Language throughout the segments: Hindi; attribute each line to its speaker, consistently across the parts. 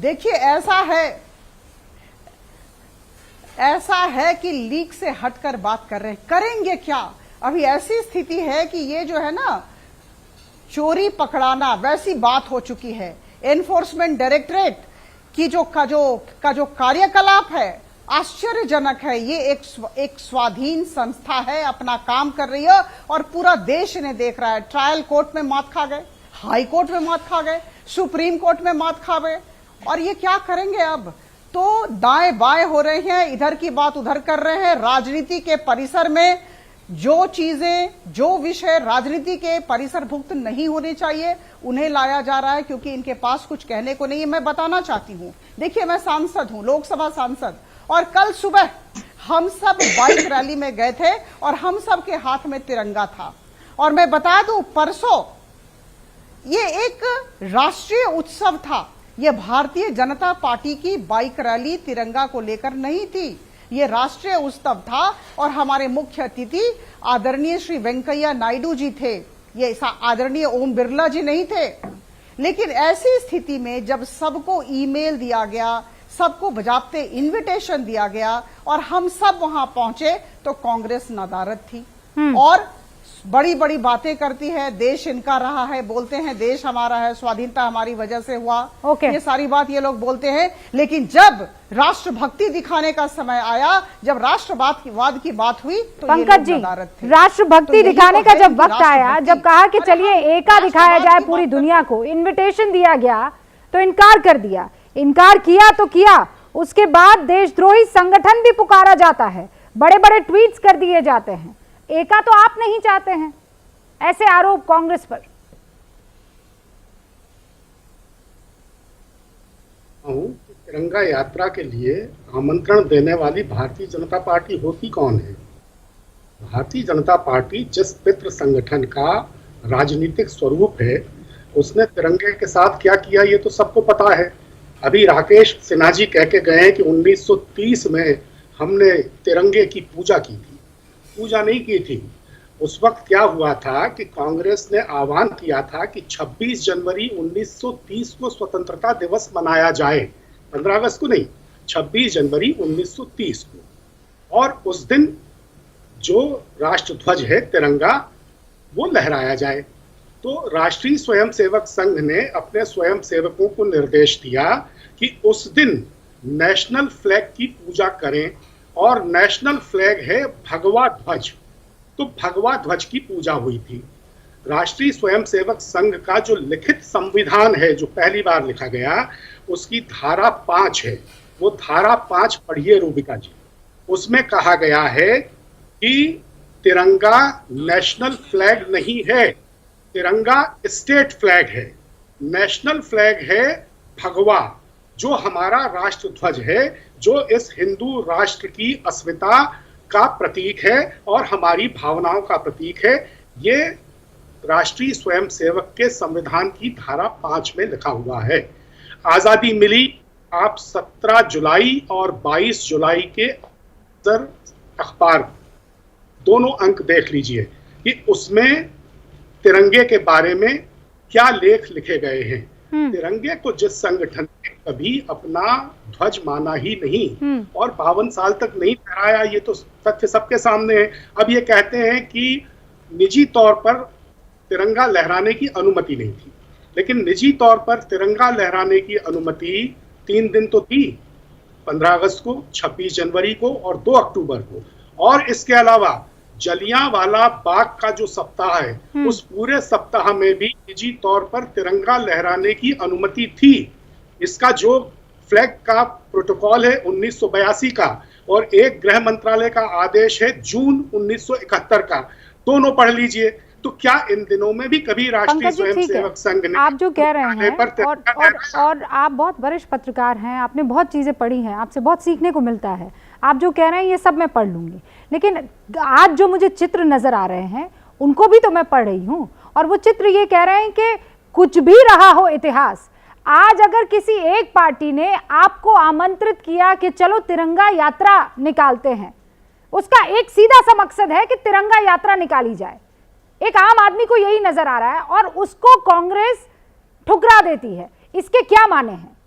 Speaker 1: देखिए ऐसा है कि लीक से हटकर बात कर रहे हैं, करेंगे क्या? अभी ऐसी स्थिति है कि ये जो है ना चोरी पकड़ाना वैसी बात हो चुकी है। एनफोर्समेंट डायरेक्टरेट की जो कार्यकलाप है आश्चर्यजनक है। ये एक स्वाधीन संस्था है, अपना काम कर रही है और पूरा देश इन्हें देख रहा है। ट्रायल कोर्ट में मात खा गए, हाई कोर्ट में मात खा गए, सुप्रीम कोर्ट में मात खा गए, और ये क्या करेंगे अब? तो दाएं बाएं हो रहे हैं, इधर की बात उधर कर रहे हैं। राजनीति के परिसर में जो चीजें, जो विषय राजनीति के परिसर भुक्त नहीं होने चाहिए उन्हें लाया जा रहा है, क्योंकि इनके पास कुछ कहने को नहीं है। मैं बताना चाहती हूं, देखिए मैं सांसद हूं, लोकसभा सांसद, और कल सुबह हम सब बाइक रैली में गए थे और हम सब के हाथ में तिरंगा था। और मैं बता दूं, परसों ये एक राष्ट्रीय उत्सव था। ये भारतीय जनता पार्टी की बाइक रैली तिरंगा को लेकर नहीं थी, ये राष्ट्रीय उत्सव था और हमारे मुख्य अतिथि आदरणीय श्री वेंकैया नायडू जी थे, ये आदरणीय ओम बिरला जी नहीं थे। लेकिन ऐसी स्थिति में जब सबको ईमेल दिया गया, सबको बजाबते इनविटेशन दिया गया और हम सब वहां पहुंचे, तो कांग्रेस नदारद थी और बड़ी बड़ी बातें करती है। देश इनका रहा है, बोलते हैं देश हमारा है, स्वाधीनता हमारी वजह से हुआ, ये सारी बात ये लोग बोलते हैं। लेकिन जब राष्ट्रभक्ति दिखाने का समय आया, जब राष्ट्रवाद की बात हुई, तो
Speaker 2: पंकज जी, राष्ट्रभक्ति दिखाने का जब वक्त आया, जब कहा कि चलिए एका दिखाया जाए पूरी दुनिया को, इन्विटेशन दिया गया तो इनकार कर दिया। इनकार किया तो किया, उसके बाद देशद्रोही संगठन भी पुकारा जाता है, बड़े बड़े ट्वीट्स कर दिए जाते हैं। एका तो आप नहीं चाहते हैं, ऐसे आरोप कांग्रेस पर।
Speaker 3: तिरंगा यात्रा के लिए आमंत्रण देने वाली भारतीय जनता पार्टी होती कौन है? भारतीय जनता पार्टी जिस पितृ संगठन का राजनीतिक स्वरूप है, उसने तिरंगे के साथ क्या किया ये तो सबको पता है। अभी राकेश सिन्हा जी कह के गए हैं कि 1930 में हमने तिरंगे की पूजा की थी। पूजा नहीं की थी। उस वक्त क्या हुआ था कि कांग्रेस ने आह्वान किया था कि 26 जनवरी 1930 को स्वतंत्रता दिवस मनाया जाए, 15 अगस्त को नहीं, 26 जनवरी 1930 को। और उस दिन जो राष्ट्रध्वज है तिरंगा, वो लहराया जाए। तो राष्ट्रीय स्वयंसेवक संघ ने अपने स्वयंसेवकों को निर्देश दिया कि उस दिन नेशनल फ्लैग की पूजा करें, और नेशनल फ्लैग है भगवा ध्वज। तो भगवा ध्वज की पूजा हुई थी। राष्ट्रीय स्वयंसेवक संघ का जो लिखित संविधान है, जो पहली बार लिखा गया, उसकी धारा 5 है। वो धारा 5 पढ़िए रूबिका जी। उसमें कहा गया है कि तिरंगा नेशनल फ्लैग नहीं है, तिरंगा स्टेट फ्लैग है। नेशनल फ्लैग है भगवा, जो हमारा राष्ट्र ध्वज है, जो इस हिंदू राष्ट्र की अस्मिता का प्रतीक है और हमारी भावनाओं का प्रतीक है। ये राष्ट्रीय स्वयंसेवक के संविधान की धारा 5 में लिखा हुआ है। आजादी मिली, आप 17 जुलाई और 22 जुलाई के अखबार दोनों अंक देख लीजिए कि उसमें तिरंगे के बारे में क्या लेख लिखे गए हैं। तिरंगे को जिस संगठन ने कभी अपना ध्वज माना ही नहीं और 52 साल तक नहीं फहराया, ये तो तथ्य सबके सामने है। अब ये कहते हैं कि निजी तौर पर तिरंगा लहराने की अनुमति नहीं थी, लेकिन निजी तौर पर तिरंगा लहराने की अनुमति 3 दिन तो थी, 15 अगस्त को, 26 जनवरी को और 2 अक्टूबर को। और इसके अलावा जलियांवाला बाग का जो सप्ताह है, उस पूरे सप्ताह में भी निजी तौर पर तिरंगा लहराने की अनुमति थी। इसका जो फ्लैग का प्रोटोकॉल है 1982 का, और एक गृह मंत्रालय का आदेश है जून 1971 का, दोनों पढ़ लीजिए। तो क्या इन दिनों में भी कभी राष्ट्रीय स्वयंसेवक संघ ने,
Speaker 2: आप जो कह रहे हैं, और आप बहुत वरिष्ठ पत्रकार हैं, आपने बहुत चीजें पढ़ी हैं, आपसे बहुत सीखने को मिलता है। आप जो कह रहे हैं ये सब मैं पढ़ लूंगी, लेकिन आज जो मुझे चित्र नजर आ रहे हैं उनको भी तो मैं पढ़ रही हूँ, और वो चित्र ये कह रहे हैं कि कुछ भी रहा हो इतिहास, आज अगर किसी एक पार्टी ने आपको आमंत्रित किया कि चलो तिरंगा यात्रा निकालते हैं, उसका एक सीधा सा मकसद है कि तिरंगा यात्रा निकाली जाए। एक आम आदमी को यही नजर आ रहा है और उसको कांग्रेस ठुकरा देती है। इसके क्या माने हैं?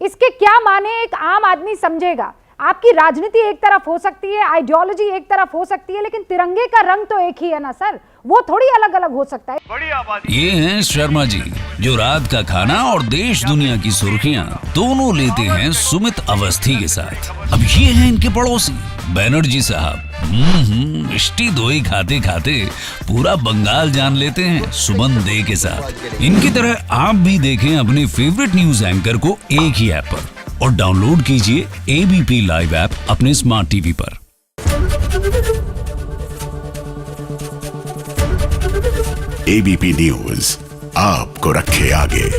Speaker 2: इसके क्या माने एक आम आदमी समझेगा? आपकी राजनीति एक तरफ हो सकती है, आइडियोलॉजी एक तरफ हो सकती है, लेकिन तिरंगे का रंग तो एक ही है ना सर, वो थोड़ी अलग अलग हो सकता है।
Speaker 4: ये हैं शर्मा जी, जो रात का खाना और देश दुनिया की सुर्खियां दोनों लेते हैं सुमित अवस्थी के साथ। अब ये हैं इनके पड़ोसी बनर्जी साहब। मिष्टी दोई खाते खाते पूरा बंगाल जान लेते हैं सुमन दे के साथ। इनकी तरह आप भी देखें अपने फेवरेट न्यूज एंकर को एक ही ऐप पर, और डाउनलोड कीजिए एबीपी लाइव ऐप अपने स्मार्ट टीवी पर।
Speaker 5: एबीपी न्यूज आपको रखे आगे।